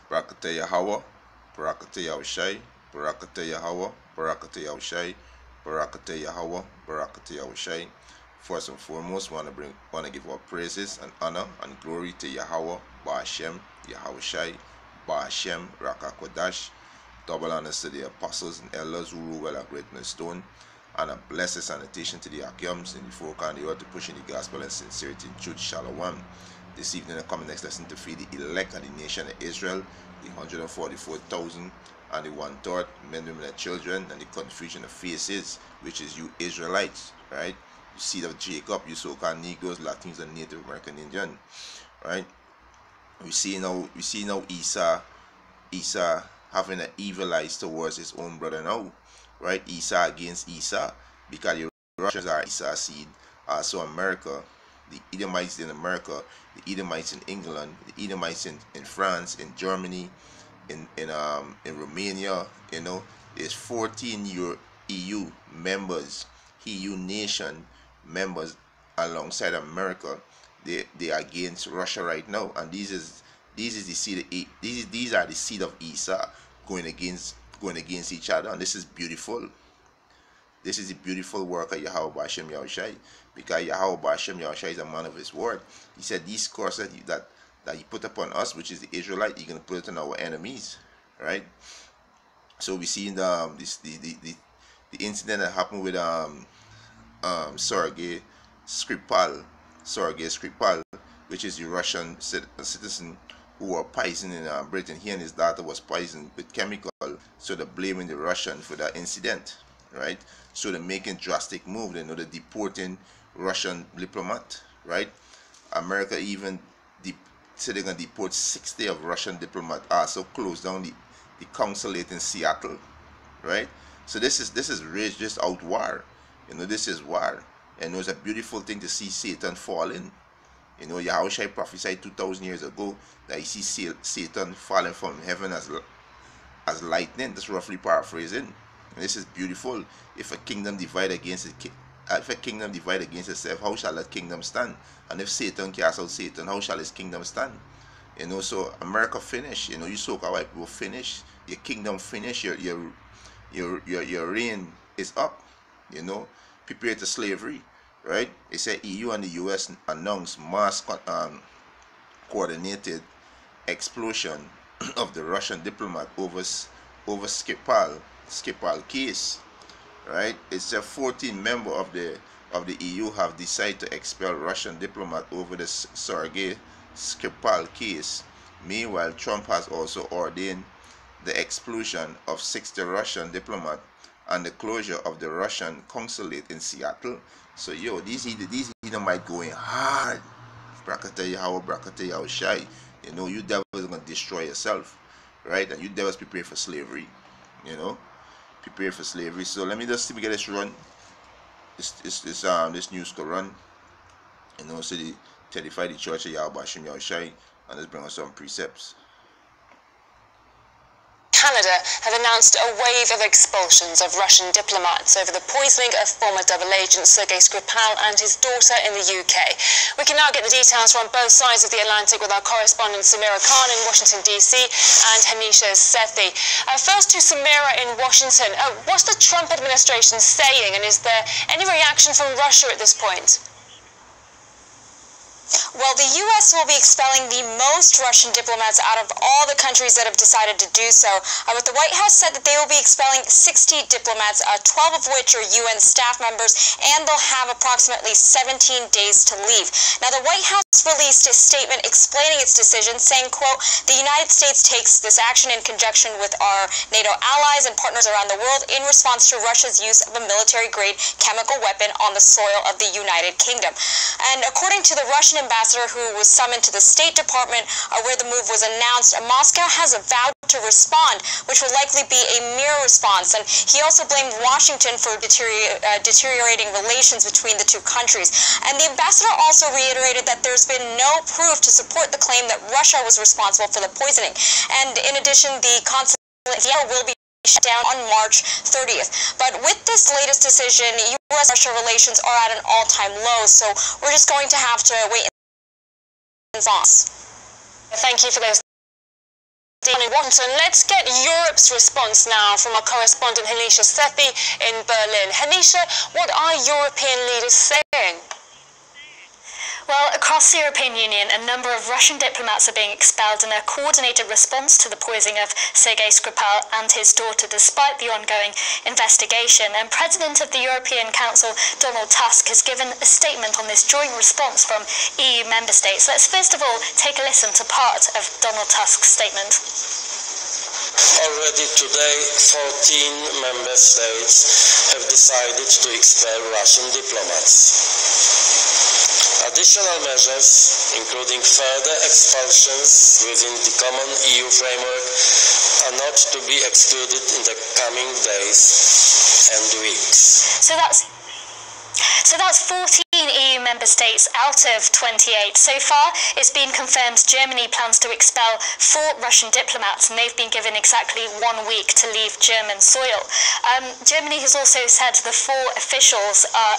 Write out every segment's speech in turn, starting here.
Barakatah Yahweh, Barakatah Yahushai, Barakatah Yahweh, Barakatah Yahushai, Barakatah Yahweh, Barakatah Yahushai. First and foremost, want to give our praises and honor and glory to Yahweh, Ba'ashem, Yahushai, Ba'ashem, Rakakodash. Double honors to the apostles and elders who rule well at Great Stone, and a blessed sanitation to the Akiams in the forecast the earth to push in the gospel and sincerity and truth. Shalom. This evening, I come in next lesson to feed the elect of the nation of Israel, the 144,000 and the 1/3 men, women, and children, and the confusion of faces, which is you Israelites, right? You seed of Jacob, you so-called Negroes, Latins, and Native American Indian, right? We see now Esau having an evil eyes towards his own brother now, right? Esau against Esau, because the Russians are Esau's seed. Also America, the Edomites in America, the Edomites in England, the Edomites in France, in Germany, in Romania, there's 14 EU members, EU nation members alongside America. They are against Russia right now, and these are the seed of Esau going against each other, and this is beautiful. This is the beautiful work of Yahweh Ba'ashem Yahushai, because Yahweh Ba'ashem Yahushai is a man of his word. He said these curses that he put upon us, which is the Israelite, he's going to put it on our enemies, right? So we see in the incident that happened with Sergei Skripal, which is the Russian citizen who were poisoned in Britain. He and his daughter was poisoned with chemical, so they're blaming the Russian for that incident, right? So they're making drastic move. They're deporting Russian diplomat, right? America even said they're gonna deport 60 of Russian diplomat. Also close down the consulate in Seattle, right? So this is rage, just out war. This is war, and it was a beautiful thing to see Satan falling. Yahushua prophesied 2,000 years ago that he sees Satan falling from heaven as lightning. That's roughly paraphrasing. And this is beautiful. If a kingdom divide against itself, how shall that kingdom stand? And if Satan cast out Satan, how shall his kingdom stand? So America finish. You so-called white people finish. Your kingdom finish. Your reign is up. Prepare to slavery. Right? They say EU and the US announced mass coordinated explosion of the Russian diplomat over Skripal case. Right? It's a 14 member of the EU have decided to expel Russian diplomat over the Sergei Skripal case. Meanwhile, Trump has also ordained the expulsion of 60 Russian diplomats and the closure of the Russian consulate in Seattle. So these might going hard. Barakatah Yahweh, Barakatah Yahushai. You devils are gonna destroy yourself, right? And you devils prepare for slavery. Prepare for slavery. So let me just see if we get this run. This news could run. So they terrify the church of Yahweh Ba'ashem Yahushai, and let's bring us some precepts. Canada have announced a wave of expulsions of Russian diplomats over the poisoning of former double agent Sergei Skripal and his daughter in the UK. We can now get the details from both sides of the Atlantic with our correspondent Samira Khan in Washington, D.C. and Hanisha Sethi. First to Samira in Washington. What's the Trump administration saying, and is there any reaction from Russia at this point? Well, the U.S. will be expelling the most Russian diplomats out of all the countries that have decided to do so. But the White House said that they will be expelling 60 diplomats, 12 of which are UN staff members, and they'll have approximately 17 days to leave. Now, the White House released a statement explaining its decision, saying, quote, "The United States takes this action in conjunction with our NATO allies and partners around the world in response to Russia's use of a military-grade chemical weapon on the soil of the United Kingdom." And according to the Russian ambassador who was summoned to the State Department where the move was announced, Moscow has vowed to respond, which will likely be a mirror response. And he also blamed Washington for deteriorating relations between the two countries. And the ambassador also reiterated that there's been no proof to support the claim that Russia was responsible for the poisoning. And in addition, the consulate will be shut down on March 30th. But with this latest decision, U.S.-Russia relations are at an all-time low, so we're just going to have to wait and see. Thank you for those in Washington. Let's get Europe's response now from our correspondent Hanisha Seppi in Berlin. Hanisha, what are European leaders saying? Well, across the European Union, a number of Russian diplomats are being expelled in a coordinated response to the poisoning of Sergei Skripal and his daughter, despite the ongoing investigation. And President of the European Council, Donald Tusk, has given a statement on this joint response from EU member states. Let's first of all take a listen to part of Donald Tusk's statement. Already today, 14 member states have decided to expel Russian diplomats. Additional measures, including further expulsions within the common EU framework, are not to be excluded in the coming days and weeks. So that's 14 EU member states out of 28. So far, it's been confirmed Germany plans to expel 4 Russian diplomats, and they've been given exactly 1 week to leave German soil. Germany has also said the 4 officials are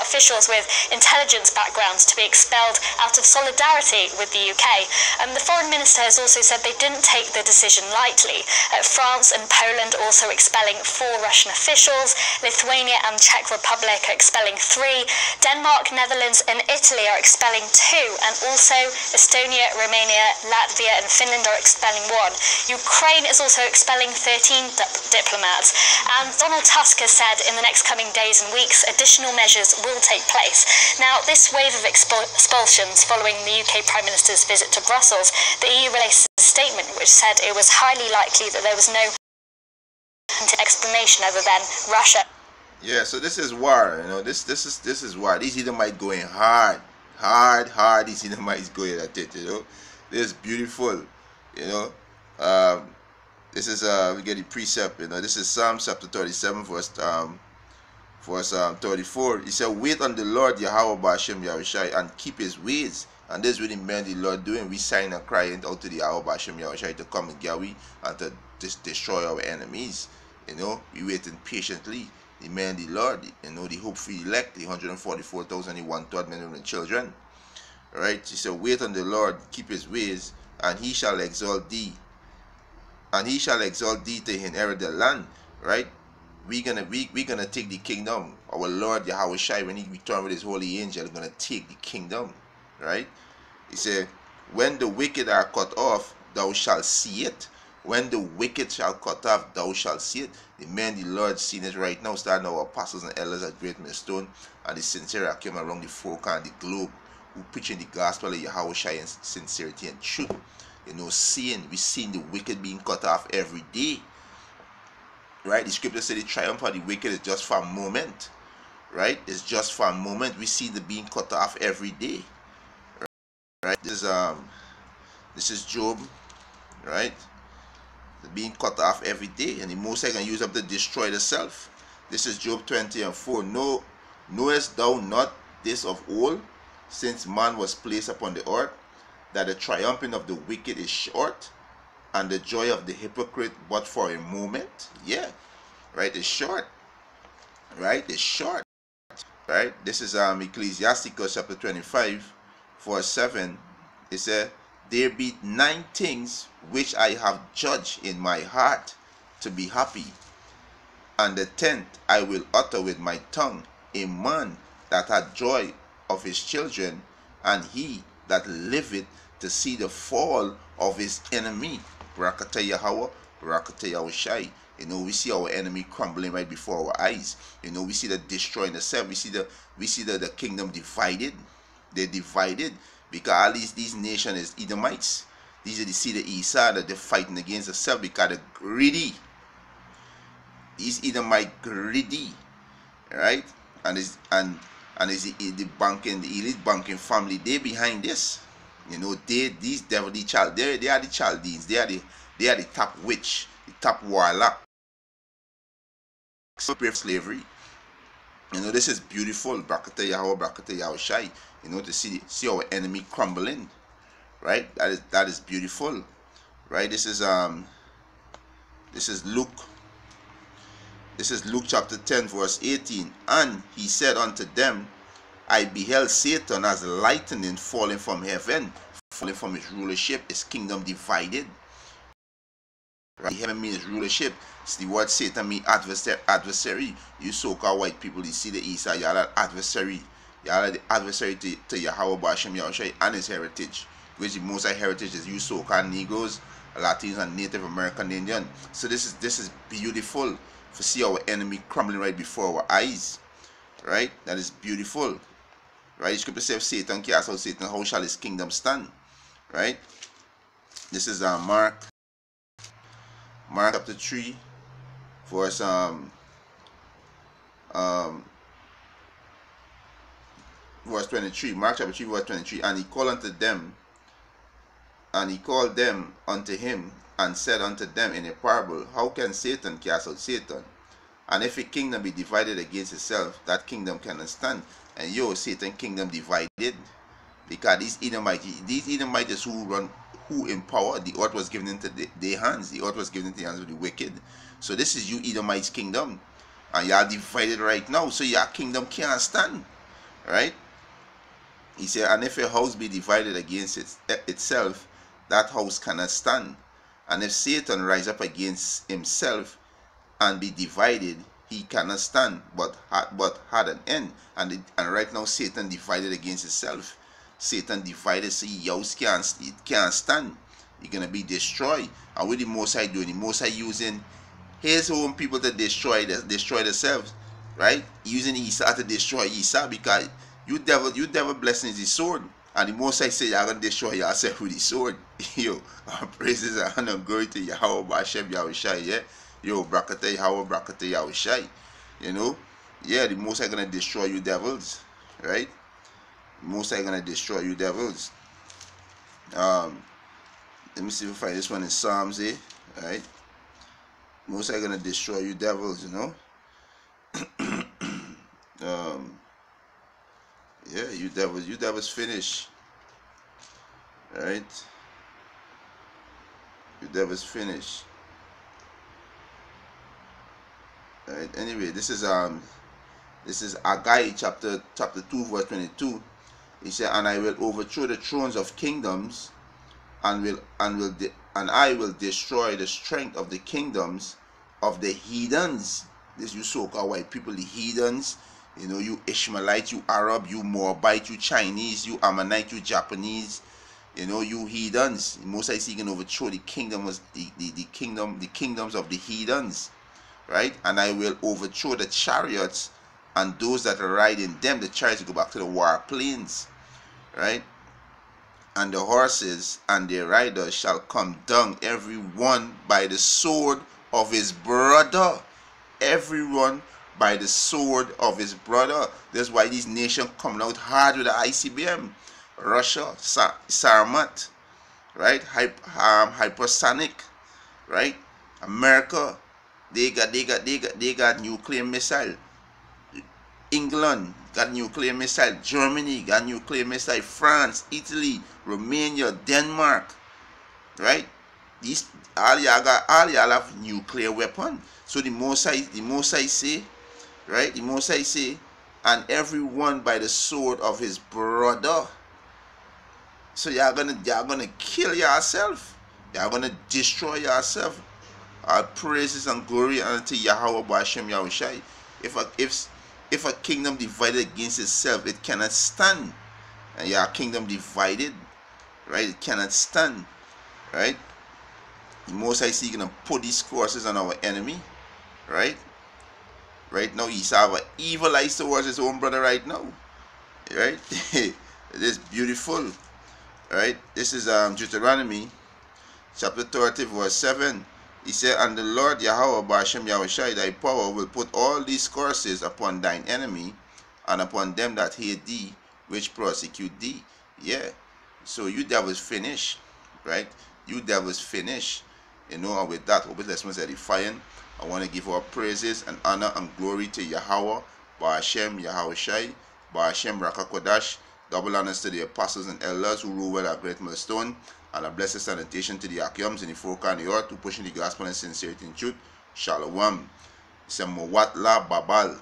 officials with intelligence backgrounds to be expelled out of solidarity with the UK. The foreign minister has also said they didn't take the decision lightly. France and Poland also expelling 4 Russian officials. Lithuania and Czech Republic are expelling 3. Denmark, Netherlands and Italy are expelling 2, and also Estonia, Romania, Latvia and Finland are expelling 1. Ukraine is also expelling 13 diplomats, and Donald Tusk has said in the next coming days and weeks additional measures will take place. Now, this wave of expulsions following the UK Prime Minister's visit to Brussels, the EU released a statement which said it was highly likely that there was no explanation other than Russia. Yeah, so this is war, this is war. These Edomites going hard. These Edomites going at it, This is beautiful, This is we get the precept, This is Psalm chapter 37, verse 34. He said, "Wait on the Lord Yahweh B'Hashem Yahushai and keep His ways." And this is what the men the Lord doing. We sign and crying out to the Yahweh B'Hashem Yahushai to come and get we and to destroy our enemies. We waiting patiently. The man, the Lord, the hope-free elect, the 144,000, the 1/3 men, women, and children. Right? He said, "Wait on the Lord, keep His ways, and He shall exalt thee. And He shall exalt thee to inherit the land." Right? We're gonna take the kingdom. Our Lord Yahweh Shai, when He return with His holy angel, gonna take the kingdom. Right? He said, "When the wicked are cut off, thou shalt see it. When the wicked shall cut off, thou shalt see it." The men, the Lord, seeing it right now, starting our apostles and elders at Great Millstone, and the sincere came around the four corners of the globe, who preaching the gospel of Yahweh Shai in sincerity and truth. We seeing the wicked being cut off every day. Right? The scripture said the triumph of the wicked is just for a moment. Right? It's just for a moment. We see the being cut off every day. Right? This is Job. Right? Being cut off every day, and the Most High can use up to destroy the self. This is Job 20:4. Knowest thou not this of old, since man was placed upon the earth, that the triumphing of the wicked is short, and the joy of the hypocrite but for a moment? Yeah, right. It's short. Right, it's short. Right. This is Ecclesiasticus chapter 25, verse 7. It said, "There be 9 things which I have judged in my heart to be happy, and the 10th I will utter with my tongue, a man that hath joy of his children, and he that liveth to see the fall of his enemy." Barakatah Yahweh, Barakatah Yahushai. We see our enemy crumbling right before our eyes. We see the destroying the self. We see the kingdom divided. They're divided because all these nations is Edomites. These are the seed of Esau that they're fighting against themselves because they're greedy. These Edomites greedy, right? And the elite banking family, they behind this. These devil, they are the Chaldeans. They are the top witch, the top warlock. Slavery. This is beautiful. Barakatah Yahweh, Barakatah Yahushai. To see our enemy crumbling. Right? That is beautiful. Right? This is Luke. This is Luke chapter 10, verse 18. "And he said unto them, I beheld Satan as lightning falling from heaven," falling from his rulership, his kingdom divided. Right? Heaven means rulership. It's the word Satan means adversary. You so-called white people, you see the Isa, you are an adversary. You are the adversary to Yahweh Bashem Yahushai and his heritage, which the most heritage is you so-called Negroes, Latinos, and Native American Indian. So this is beautiful to see our enemy crumbling right before our eyes. Right? That is beautiful. Right? The scripture says, Satan cast out Satan, how shall his kingdom stand? Right? This is Mark chapter 3, verse verse 23. Mark chapter 3, verse 23. And he called them unto him, and said unto them in a parable, how can Satan cast out Satan? And if a kingdom be divided against itself, that kingdom cannot stand. And Satan kingdom divided, because these Edomites who in power, the earth was given into their hands. The earth was given into the hands of the wicked. So this is you Edomites kingdom, and you are divided right now. So your kingdom can't stand. Right? He said, and if a house be divided against itself, that house cannot stand. And if Satan rise up against himself and be divided, he cannot stand, but had an end. And right now Satan divided against himself. Satan divided, so your house can't stand. You're gonna be destroyed. And what the Most High doing? The Most High using his own people to destroy themselves. Right? Using Esau to destroy Esau, because you devil blessing is the sword. And the Most High say you're gonna destroy yourself with the sword. Yo, praises and honor glory to Yahweh Bashem Yahushai, yeah. Yo, Brakata Yahweh Brakata Yahushai. You know? Yeah, the Most High gonna destroy you devils. Right? The Most High gonna destroy you devils. Let me see if I find this one in Psalms, right? Most High gonna destroy you devils, you know. Yeah, you devils finish. Right? You devils finish. Right? Anyway, this is Haggai chapter 2, verse 22. He said, and I will overthrow the thrones of kingdoms, and I will destroy the strength of the kingdoms of the heathens. This you so-called white people, the heathens. You know, you Ishmaelite, you Arab, you Moabite, you Chinese, you Ammonite, you Japanese. You know, you heathens. Most I see can overthrow the kingdoms, the kingdoms of the heathens. Right? And I will overthrow the chariots and those that ride in them. The chariots go back to the war plains. Right? And the horses and their riders shall come down, every one by the sword of his brother. Everyone by the sword of his brother. That's why these nations coming out hard with the ICBM. Russia, Sarmat, right? Hypersonic, right? America, they got nuclear missile. England got nuclear missile. Germany got nuclear missile. France, Italy, Romania, Denmark, right? These all y'all have nuclear weapon. So the Most High say, right? The Most High say, and everyone by the sword of his brother. So y'all gonna kill yourself. Y'all gonna destroy yourself. All praises and glory unto Yahweh Bashem Yahushai. If a kingdom divided against itself, it cannot stand. And your kingdom divided, right? It cannot stand, right? The Most High is gonna put these curses on our enemy, right? Right now, he's have an evil eyes towards his own brother right now, right? It is beautiful, right? This is Deuteronomy chapter 30, verse 7. He said, and the Lord Yahweh Bashem Yahushai, thy power will put all these curses upon thine enemy, and upon them that hate thee, which prosecute thee. Yeah. So you devils finish, right? You devils finish. You know, and with that, hope this was edifying. I want to give our praises and honor and glory to Yahweh, Ba'ashem Yahushai, Ba'ashem Rakakodash. Double honors to the apostles and elders who rule well at Great Millstone, and a blessed salutation to the Akiums in the four corners of the earth who pushing the gospel and sincerity and truth. Shalom. Semowat la Babal.